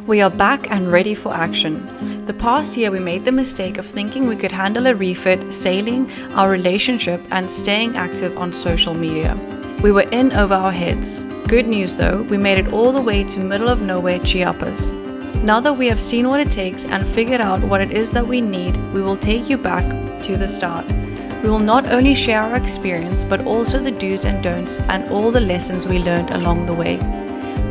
We are back and ready for action. The past year we made the mistake of thinking we could handle a refit, sailing, our relationship, and staying active on social media. We were in over our heads. Good news though, we made it all the way to middle of nowhere Chiapas. Now that we have seen what it takes and figured out what it is that we need, we will take you back to the start. We will not only share our experience, but also the do's and don'ts and all the lessons we learned along the way.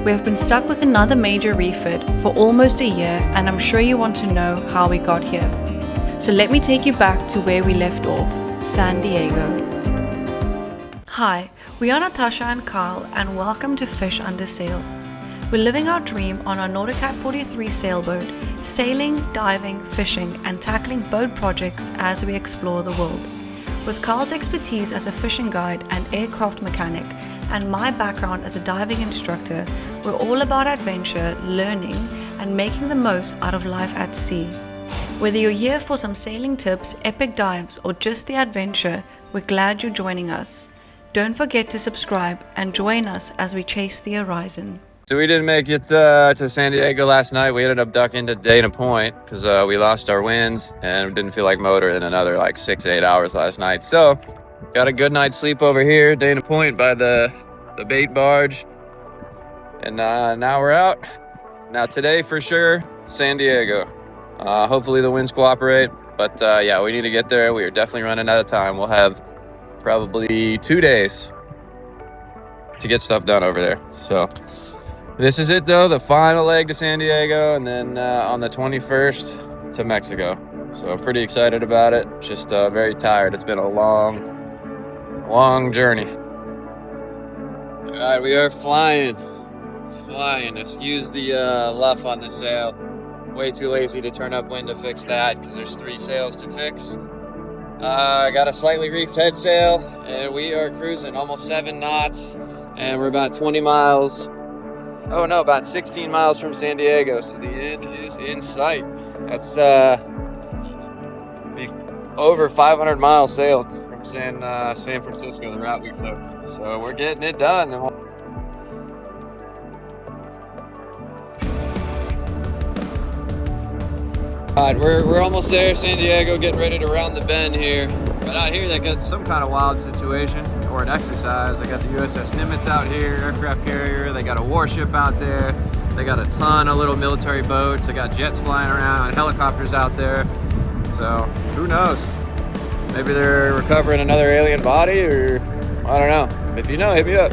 We have been stuck with another major refit for almost a year, and I'm sure you want to know how we got here. So let me take you back to where we left off, San Diego. Hi, we are Natasha and Kyle, and welcome to Fish Under Sail. We're living our dream on our Nautica 43 sailboat, sailing, diving, fishing, and tackling boat projects as we explore the world. With Carl's expertise as a fishing guide and aircraft mechanic, and my background as a diving instructor, we're all about adventure, learning, and making the most out of life at sea. Whether you're here for some sailing tips, epic dives, or just the adventure, we're glad you're joining us. Don't forget to subscribe and join us as we chase the horizon. So we didn't make it to San Diego last night. We ended up ducking to Dana Point because we lost our winds and didn't feel like motor in another like 6 to 8 hours last night. So got a good night's sleep over here, Dana Point by the bait barge. And now we're out. Now today for sure, San Diego. Hopefully the winds cooperate. But yeah, we need to get there. We are definitely running out of time. We'll have probably 2 days to get stuff done over there. So this is it though, the final leg to San Diego, and then on the 21st to Mexico. So I'm pretty excited about it. Just very tired. It's been a long journey. All right, we are flying. Excuse the luff on the sail. Way too lazy to turn up wind to fix that because there's 3 sails to fix. I got a slightly reefed head sail, and we are cruising almost 7 knots, and we're about 20 miles. Oh no, about 16 miles from San Diego, so the end is in sight. That's over 500 miles sailed from San Francisco, the route we took. So we're getting it done. All right, we're almost there, San Diego, getting ready to round the bend here. But out here they got some kind of wild situation or an exercise. They got the USS Nimitz out here, aircraft carrier. They got a warship out there. They got a ton of little military boats. They got jets flying around and helicopters out there. So who knows? Maybe they're recovering another alien body, or I don't know. If you know, hit me up.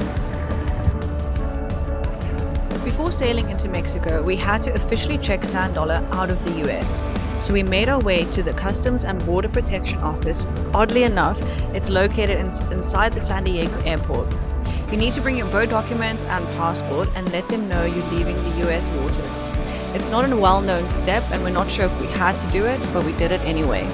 Before sailing into Mexico, we had to officially check Sand Dollar out of the US. So we made our way to the Customs and Border Protection Office. Oddly enough, it's located inside the San Diego airport. You need to bring your boat documents and passport and let them know you're leaving the US waters. It's not a well-known step, and we're not sure if we had to do it, but we did it anyway.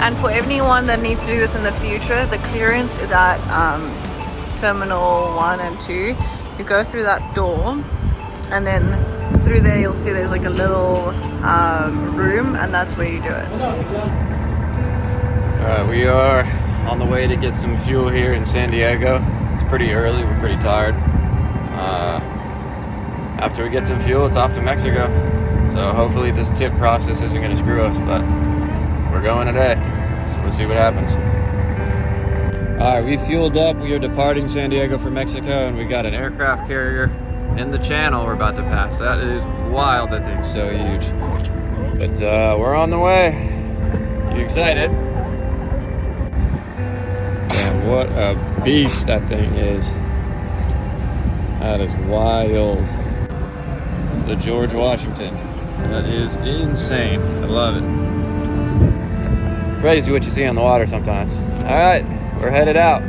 And for anyone that needs to do this in the future, the clearance is at Terminal 1 and 2. You go through that door, and then through there you'll see there's like a little room, and that's where you do it. Alright, we are on the way to get some fuel here in San Diego. It's pretty early, we're pretty tired. After we get some fuel, it's off to Mexico. So hopefully this tip process isn't going to screw us, but we're going today. So we'll see what happens. Alright, we fueled up. We are departing San Diego for Mexico, and we got an aircraft carrier in the channel we're about to pass. That is wild. That thing's so huge. But we're on the way. You excited? Man, what a beast that thing is. That is wild. It's the George Washington. That is insane. I love it. Crazy what you see on the water sometimes. Alright, we're headed out.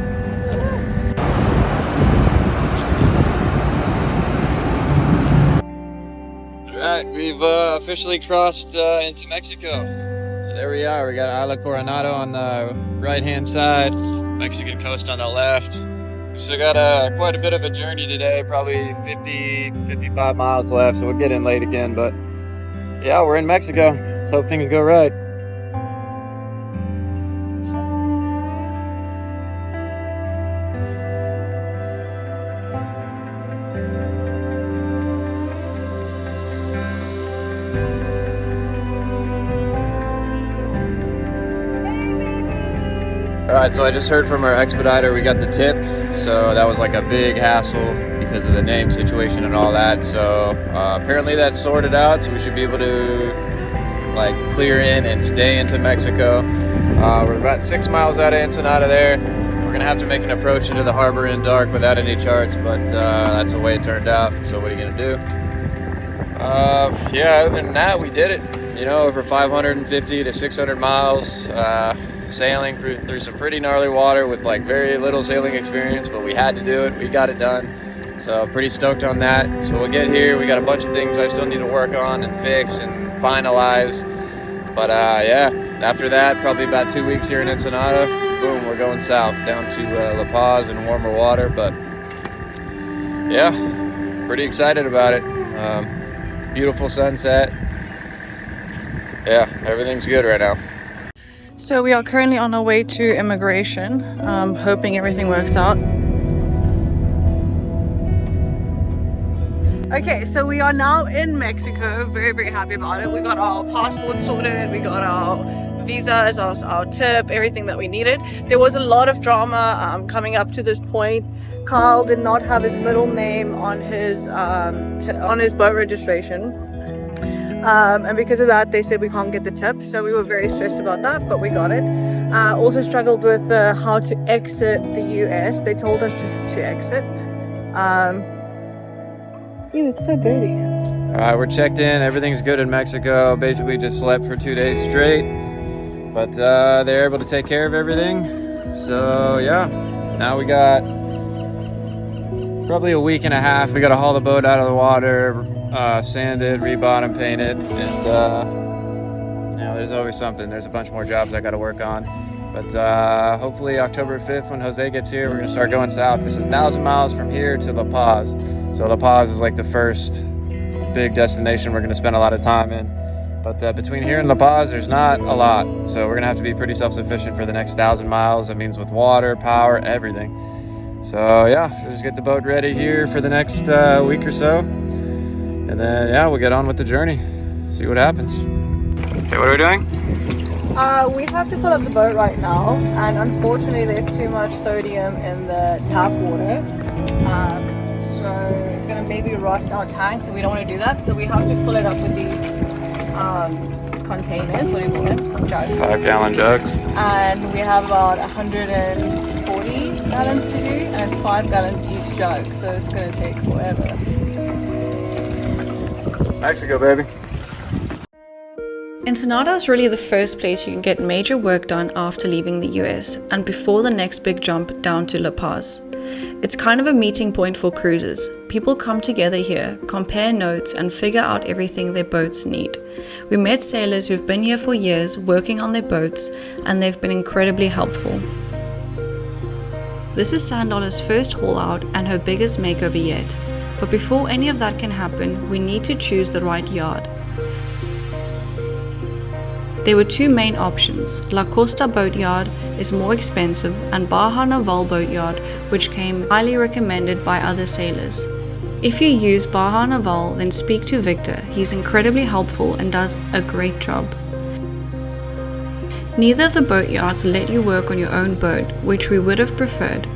Alright, we've officially crossed into Mexico. So there we are. We got Isla Coronado on the right hand side, Mexican coast on the left. We've still got quite a bit of a journey today, probably 55 miles left, so we'll get in late again, but yeah, we're in Mexico. Let's hope things go right. Alright, so I just heard from our expediter we got the tip, so that was like a big hassle because of the name situation and all that. So apparently that's sorted out, so we should be able to like clear in and stay into Mexico. We're about 6 miles out of Ensenada there. We're gonna have to make an approach into the harbor in dark without any charts, but that's the way it turned out. So what are you gonna do? Yeah, other than that, we did it. You know, over 550 to 600 miles. Sailing through some pretty gnarly water with like very little sailing experience, but we had to do it. We got it done, so pretty stoked on that. So we'll get here. We got a bunch of things I still need to work on and fix and finalize, but yeah, after that, probably about 2 weeks here in Ensenada, boom, we're going south down to La Paz in warmer water. But yeah, pretty excited about it. Beautiful sunset. Yeah, everything's good right now. So we are currently on our way to immigration, hoping everything works out. Okay, so we are now in Mexico. Very, very happy about it. We got our passport sorted, we got our visas, our tip, everything that we needed. There was a lot of drama coming up to this point. Carl did not have his middle name on his boat registration. And because of that, they said we can't get the tip, so we were very stressed about that, but we got it. Also struggled with how to exit the US. They told us just to exit. Ew, it's so dirty. All right, we're checked in. Everything's good in Mexico. Basically just slept for 2 days straight, but they're able to take care of everything. So yeah, now we got probably a week and a half. We got to haul the boat out of the water, sand it, rebottom paint it, and you know, there's always something. There's a bunch more jobs I got to work on, but hopefully October 5th when Jose gets here, we're gonna start going south. This is 1,000 miles from here to La Paz, so La Paz is like the first big destination we're gonna spend a lot of time in. But between here and La Paz, there's not a lot, so we're gonna have to be pretty self-sufficient for the next 1,000 miles. That means with water, power, everything. So yeah, just get the boat ready here for the next week or so. And then, yeah, we'll get on with the journey, see what happens. Okay, what are we doing? We have to fill up the boat right now, and unfortunately there's too much sodium in the tap water. So it's going to maybe rust our tank, so we don't want to do that. So we have to fill it up with these containers, what do you call it? Jugs. 5-gallon jugs. And we have about 140 gallons to do, and it's 5 gallons each jug, so it's going to take forever. Mexico, baby. Ensenada is really the first place you can get major work done after leaving the US and before the next big jump down to La Paz. It's kind of a meeting point for cruisers. People come together here, compare notes, and figure out everything their boats need. We met sailors who've been here for years working on their boats, and they've been incredibly helpful. This is Sandola's first haul out and her biggest makeover yet. But before any of that can happen, we need to choose the right yard. There were two main options. La Costa Boatyard is more expensive, and Baja Naval Boatyard, which came highly recommended by other sailors. If you use Baja Naval, then speak to Victor. He's incredibly helpful and does a great job. Neither of the boatyards let you work on your own boat, which we would have preferred.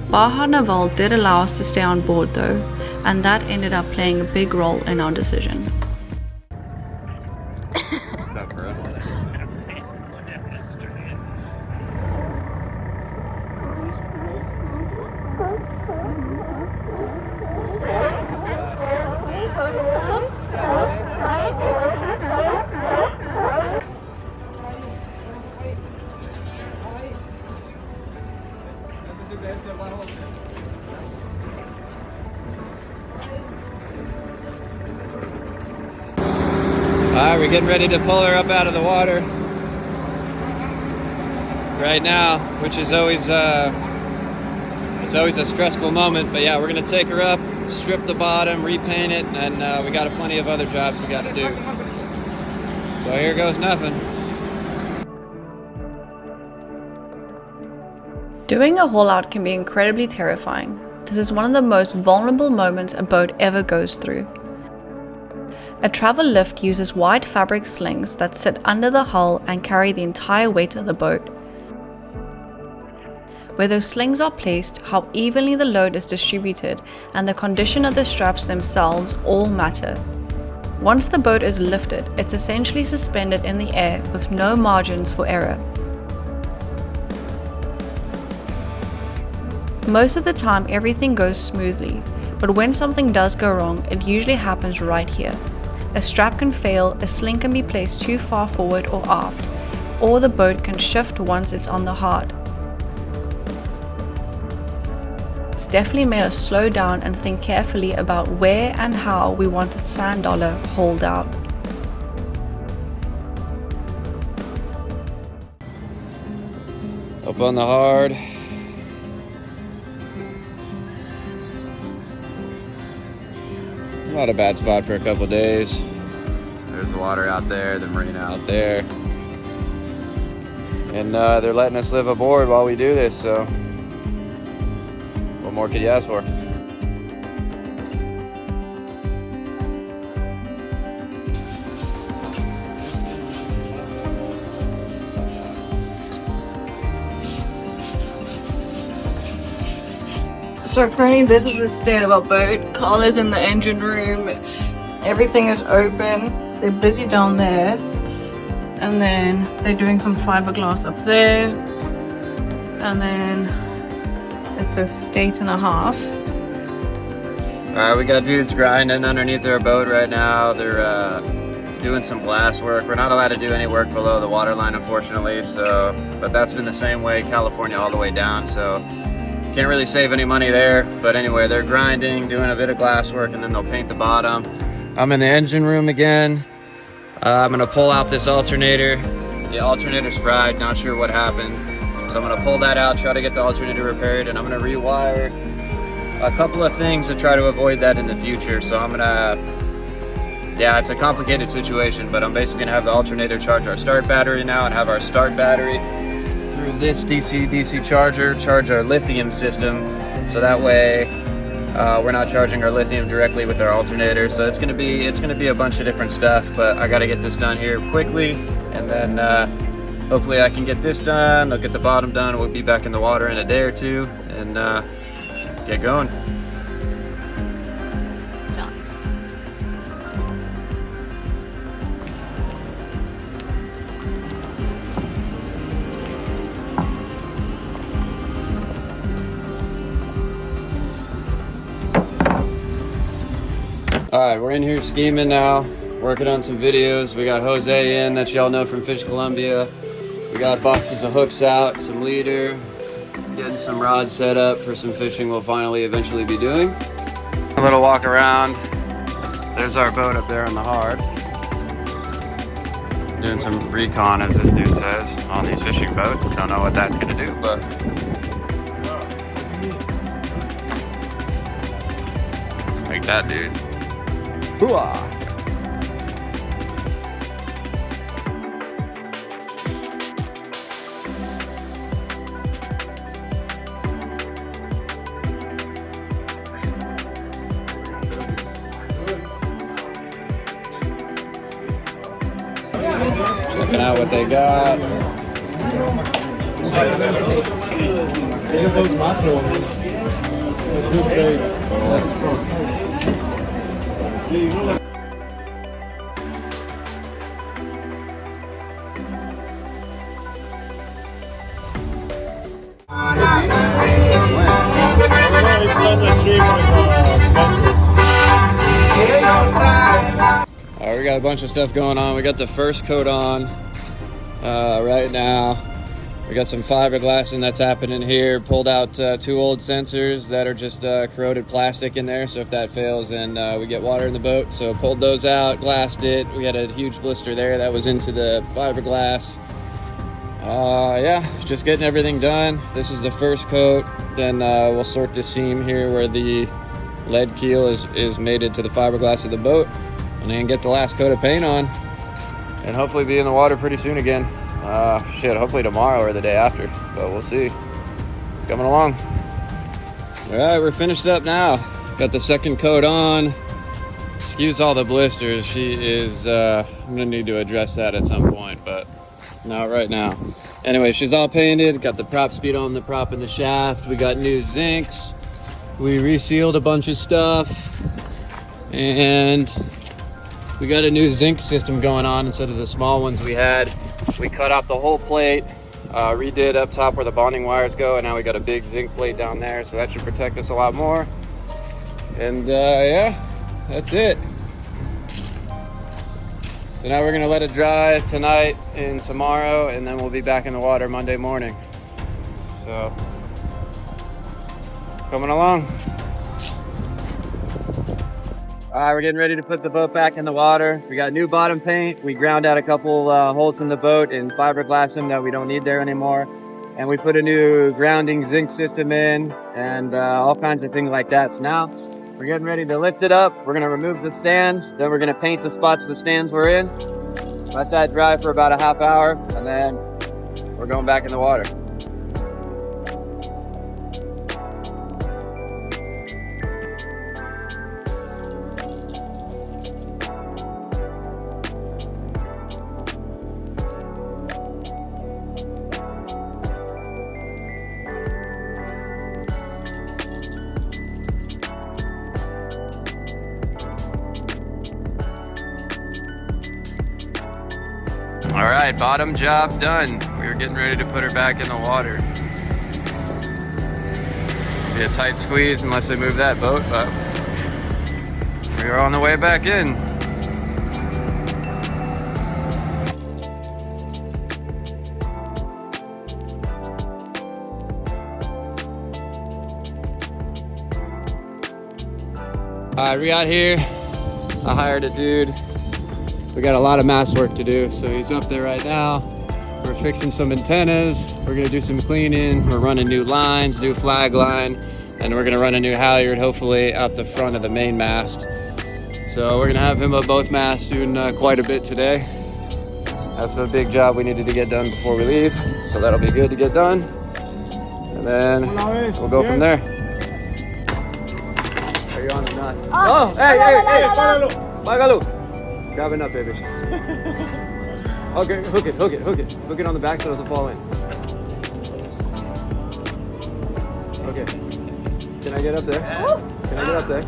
Baja Naval did allow us to stay on board though, and that ended up playing a big role in our decision. What's up, bro? Alright, we're getting ready to pull her up out of the water right now, which is always it's always a stressful moment. But yeah, we're gonna take her up, strip the bottom, repaint it, and we got plenty of other jobs we got to do. So here goes nothing. Doing a haul out can be incredibly terrifying. This is one of the most vulnerable moments a boat ever goes through. A travel lift uses wide fabric slings that sit under the hull and carry the entire weight of the boat. Where those slings are placed, how evenly the load is distributed, and the condition of the straps themselves all matter. Once the boat is lifted, it's essentially suspended in the air with no margins for error. Most of the time, everything goes smoothly, but when something does go wrong, it usually happens right here. A strap can fail, a sling can be placed too far forward or aft, or the boat can shift once it's on the hard. It's definitely made us slow down and think carefully about where and how we wanted sand dollar hauled out. Up on the hard. Not a bad spot for a couple days. There's the water out there, the marina out there. And they're letting us live aboard while we do this, so what more could you ask for? So currently this is the state of our boat. Carl is in the engine room. Everything is open. They're busy down there. And then they're doing some fiberglass up there. And then it's a state and a half. Alright, we got dudes grinding underneath our boat right now. They're doing some glass work. We're not allowed to do any work below the waterline, unfortunately, but that's been the same way California all the way down, so can't really save any money there. But anyway, they're grinding, doing a bit of glass work, and then they'll paint the bottom. I'm in the engine room again. I'm gonna pull out this alternator. The alternator's fried, not sure what happened. So I'm gonna pull that out, try to get the alternator repaired, and I'm gonna rewire a couple of things to try to avoid that in the future. So I'm gonna, yeah, it's a complicated situation, but I'm basically gonna have the alternator charge our start battery now and have our start battery through this DC charger charge our lithium system, so that way we're not charging our lithium directly with our alternator. So it's gonna be a bunch of different stuff, but I gotta get this done here quickly, and then hopefully I can get this done. They'll get the bottom done. We'll be back in the water in a day or two and get going. Alright, we're in here scheming now, working on some videos. We got Jose in, that y'all know from Fish Columbia. We got boxes of hooks out, some leader, getting some rods set up for some fishing we'll eventually be doing. A little walk around. There's our boat up there on the hard. Doing some recon, as this dude says, on these fishing boats. Don't know what that's gonna do, but like that, dude. Hooah! Checking out what they got. We got a bunch of stuff going on. We got the first coat on right now. We got some fiberglassing that's happening here. Pulled out 2 old sensors that are just corroded plastic in there, so if that fails then we get water in the boat. So pulled those out, glassed it. We had a huge blister there that was into the fiberglass. Yeah, just getting everything done. This is the first coat. Then we'll sort the seam here where the lead keel is mated to the fiberglass of the boat, and then get the last coat of paint on, and hopefully be in the water pretty soon again. Hopefully tomorrow or the day after, but we'll see. It's coming along. All right, we're finished up now. Got the second coat on. Just Excuse all the blisters. She is, I'm gonna need to address that at some point, but not right now. Anyway, she's all painted, got the prop speed on the prop in the shaft. We got new zincs. We resealed a bunch of stuff. And we got a new zinc system going on instead of the small ones we had. We cut off the whole plate, redid up top where the bonding wires go, and now we got a big zinc plate down there, so that should protect us a lot more. And yeah, that's it. So now we're gonna let it dry tonight and tomorrow, and then we'll be back in the water Monday morning. So, coming along. All right, we're getting ready to put the boat back in the water. We got new bottom paint. We ground out a couple holes in the boat and fiberglass them that we don't need there anymore. And we put a new grounding zinc system in and all kinds of things like that. So now we're getting ready to lift it up. We're gonna remove the stands. Then we're gonna paint the spots the stands were in. Let that dry for about a half hour, and then we're going back in the water. All right, bottom job done. We were getting ready to put her back in the water. Be a tight squeeze unless they move that boat, but we are on the way back in. All right, we got here. I hired a dude. We got a lot of mast work to do, so he's up there right now. We're fixing some antennas. We're gonna do some cleaning. We're running new lines, new flag line, and we're gonna run a new halyard, hopefully out the front of the main mast. So we're gonna have him up both masts doing quite a bit today. That's a big job we needed to get done before we leave, so that'll be good to get done. And then we'll go from there. Are you on the nut? Oh, hey, Págalo. Grab it up, baby. Okay, hook it. Hook it on the back so it doesn't fall in. Okay. Can I get up there? Can I get up there?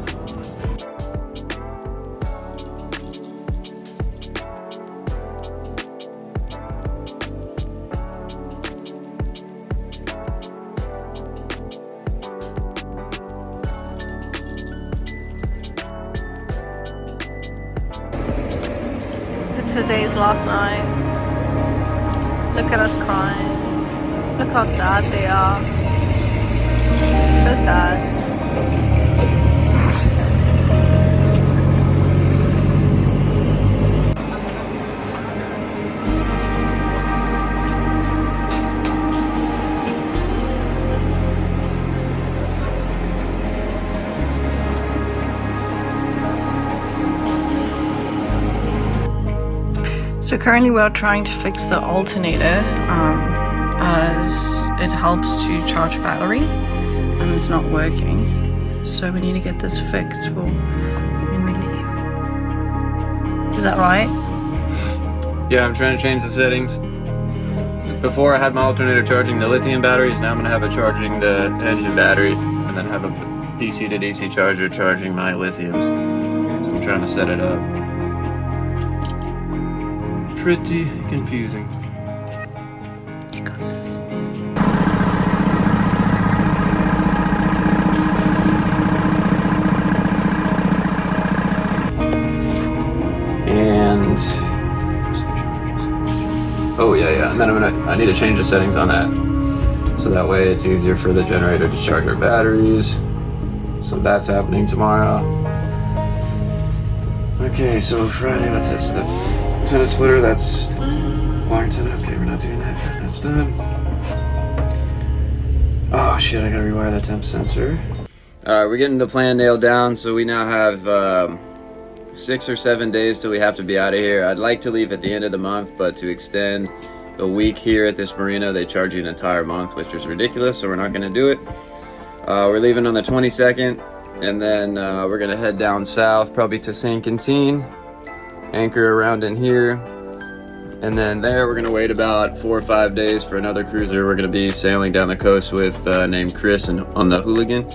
It's Jose's last night. Look at us crying. Look how sad they are. So sad. So currently we're trying to fix the alternator as it helps to charge battery and it's not working. So we need to get this fixed for when we leave. Is that right? Yeah, I'm trying to change the settings. Before I had my alternator charging the lithium batteries, now I'm gonna have it charging the engine battery and then have a DC to DC charger charging my lithiums. So I'm trying to set it up. Pretty confusing. You got this. And oh yeah, and then I need to change the settings on that so that way it's easier for the generator to charge our batteries. So that's happening tomorrow. Okay, so Friday, what's this? The antenna splitter, that's wire antenna. Okay, we're not doing that. That's done. Oh shit, I gotta rewire that temp sensor. Alright, we're getting the plan nailed down, so we now have 6 or 7 days till we have to be out of here. I'd like to leave at the end of the month, but to extend a week here at this marina, they charge you an entire month, which is ridiculous, so we're not gonna do it. We're leaving on the 22nd, And then we're gonna head down south, probably to Saint Quentin, anchor around in here. And then there we're gonna wait about 4 or 5 days for another cruiser we're gonna be sailing down the coast with named Chris and on the Hooligan.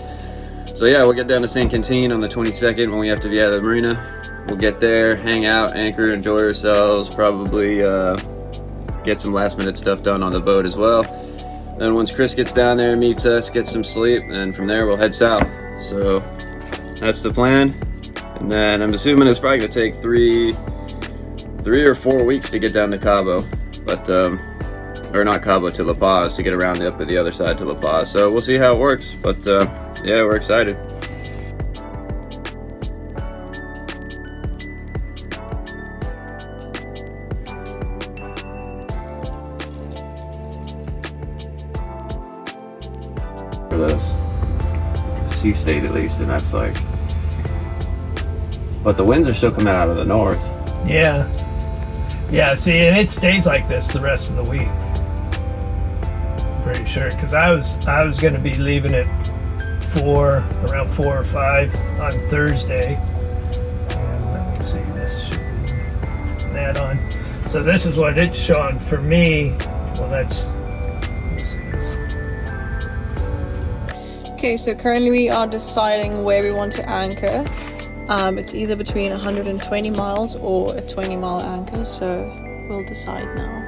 So yeah, we'll get down to Saint Quentin on the 22nd when we have to be out of the marina. We'll get there, hang out, anchor, enjoy ourselves, probably get some last minute stuff done on the boat as well. Then once Chris gets down there, meets us, gets some sleep, and from there we'll head south. So that's the plan. And then I'm assuming it's probably gonna take three or 4 weeks to get down to Cabo, but or not Cabo, to La Paz, to get around up at the other side to La Paz. So we'll see how it works, but yeah, we're excited. For this sea state at least, and that's like, but the winds are still coming out of the north. Yeah, see, and it stays like this the rest of the week, pretty sure, because I was going to be leaving at around 4 or 5 on Thursday. And let me see, this should be that on. So this is what it's showing for me. Well, that's, let me see this. Okay, so currently we are deciding where we want to anchor. It's either between 120 miles or a 20-mile anchor, so we'll decide now.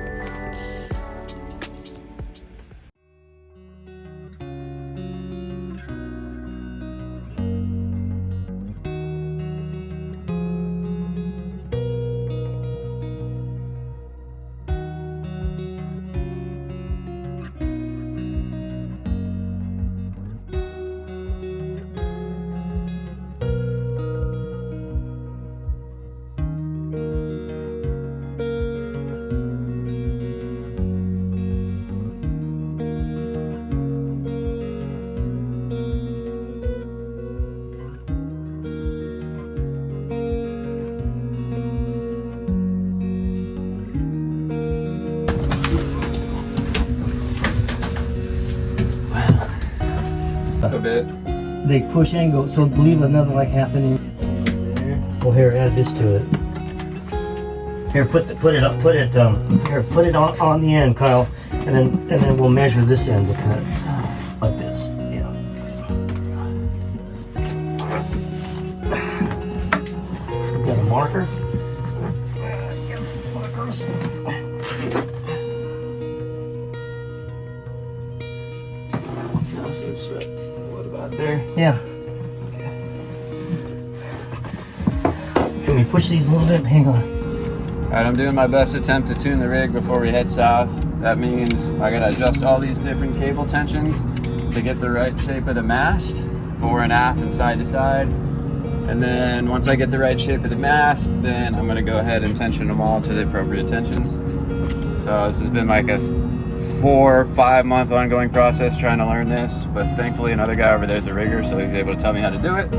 A bit. They push and go, so leave another like half an inch. Well, here, add this to it. Here, put it on the end, Kyle, and then we'll measure this end with that, like this. Yeah. Got a marker. You fuckers. What about there? Yeah. Can we push these a little bit? Hang on. Alright, I'm doing my best attempt to tune the rig before we head south. That means I gotta adjust all these different cable tensions to get the right shape of the mast, fore and aft and side to side. And then once I get the right shape of the mast, then I'm gonna go ahead and tension them all to the appropriate tensions. So this has been like a 4 or 5 month ongoing process trying to learn this, but thankfully another guy over there is a rigger, so he's able to tell me how to do it.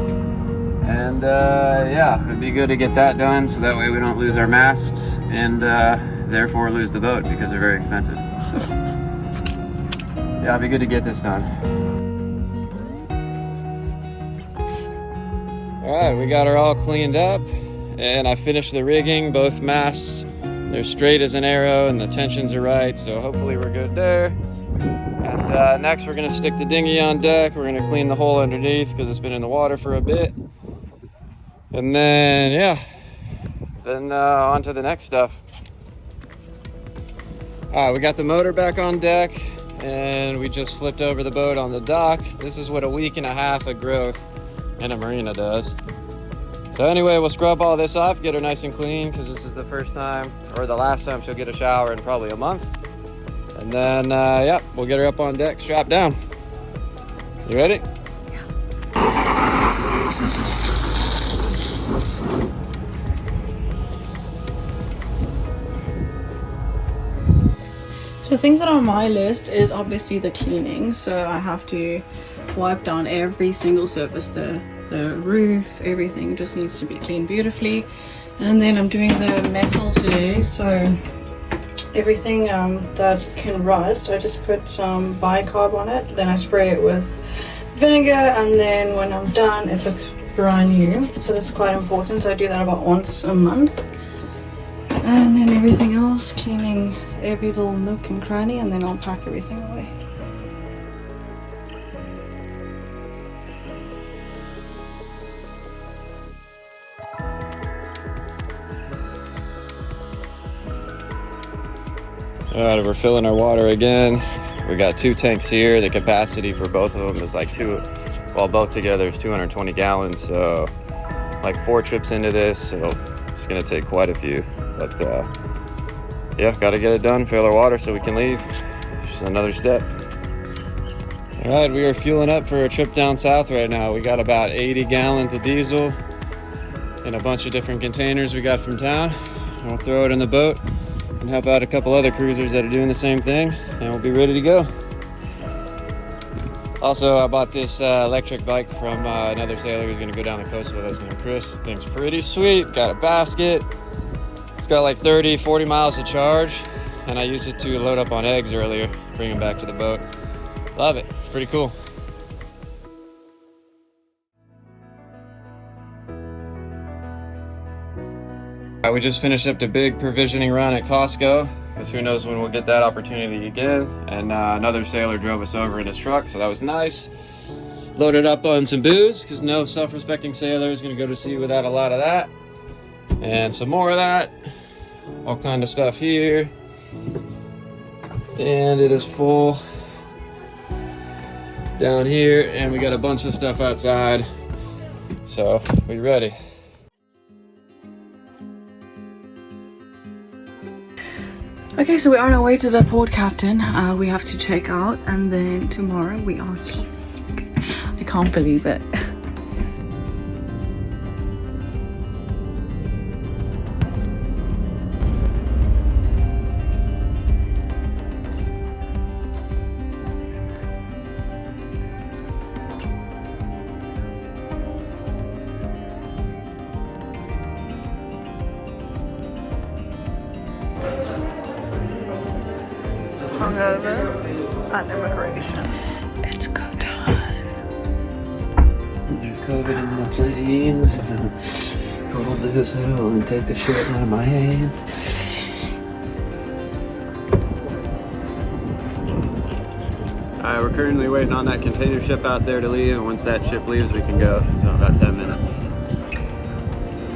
And yeah, it'd be good to get that done so that way we don't lose our masts and therefore lose the boat because they're very expensive. So yeah, it'd be good to get this done. All right, we got her all cleaned up and I finished the rigging. Both masts, they're straight as an arrow and the tensions are right, so hopefully we're good there. And next we're gonna stick the dinghy on deck. We're gonna clean the hole underneath because it's been in the water for a bit. And then, yeah, then on to the next stuff. All right, we got the motor back on deck and we just flipped over the boat on the dock. This is what a 1.5 weeks of growth in a marina does. So anyway, we'll scrub all this off, get her nice and clean, because this is the first time, or the last time she'll get a shower in probably a month. And then, yeah, we'll get her up on deck, strapped down. You ready? So things that are on my list is obviously the cleaning. So I have to wipe down every single surface, the roof, everything just needs to be cleaned beautifully. And then I'm doing the metal today, so everything that can rust, I just put some bicarb on it, then I spray it with vinegar, and then when I'm done it looks brand new, so that's quite important. So I do that about once a month. And then everything else, cleaning every little nook and cranny, and then I'll pack everything away. Alright, we're filling our water again. We got 2 tanks here. The capacity for both of them is like both together is 220 gallons. So like 4 trips into this, so it's gonna take quite a few. But yeah, gotta get it done, fill our water so we can leave. Just another step. Alright, we are fueling up for a trip down south right now. We got about 80 gallons of diesel in a bunch of different containers we got from town. And we'll throw it in the boat and help out a couple other cruisers that are doing the same thing, and we'll be ready to go. Also, I bought this electric bike from another sailor who's gonna go down the coast with us named Chris. Thing's pretty sweet, got a basket. It's got like 30-40 miles to charge, and I used it to load up on eggs earlier, bring them back to the boat. Love it, it's pretty cool. We just finished up the big provisioning run at Costco, because who knows when we'll get that opportunity again. And another sailor drove us over in his truck, so that was nice. Loaded up on some booze, because no self-respecting sailor is going to go to sea without a lot of that. And some more of that. All kind of stuff here. And it is full down here, and we got a bunch of stuff outside. So, we ready. Okay, so we're on our way to the port captain. We have to check out, and then tomorrow we are leaving. I can't believe it. Hungover at immigration. It's go time. There's COVID in the planes. Cold as hell, and take the shit out of my hands. Alright, we're currently waiting on that container ship out there to leave, and once that ship leaves we can go. So about 10 minutes.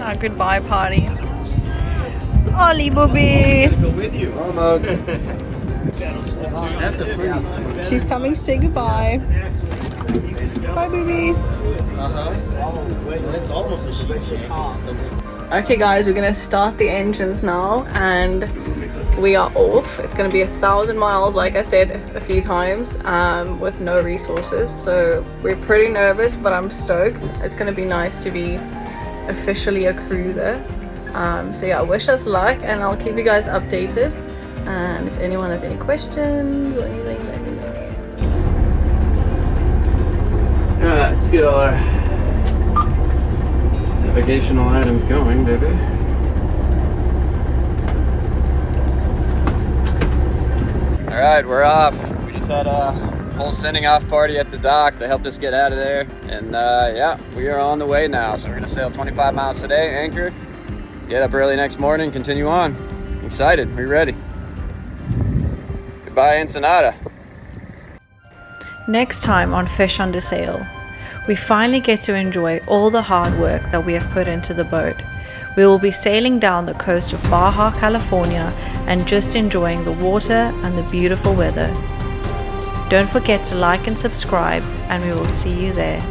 Our goodbye party. Ollie Bobby! I'm gonna go with you. Almost. That's a pretty. She's coming to say goodbye. Bye, baby. It's almost a ship. Okay, guys, we're gonna start the engines now, and we are off. It's gonna be 1,000 miles, like I said a few times, with no resources. So we're pretty nervous, but I'm stoked. It's gonna be nice to be officially a cruiser. So yeah, wish us luck, and I'll keep you guys updated. And if anyone has any questions or anything, let me know. Alright, let's get all our navigational items going, baby. Alright, we're off. We just had a whole sending off party at the dock. They helped us get out of there. And yeah, we are on the way now. So we're gonna sail 25 miles today, anchor, get up early next morning, continue on. I'm excited, we're ready. Goodbye, Ensenada. Next time on Fish Under Sail, we finally get to enjoy all the hard work that we have put into the boat. We will be sailing down the coast of Baja, California, and just enjoying the water and the beautiful weather. Don't forget to like and subscribe, and we will see you there.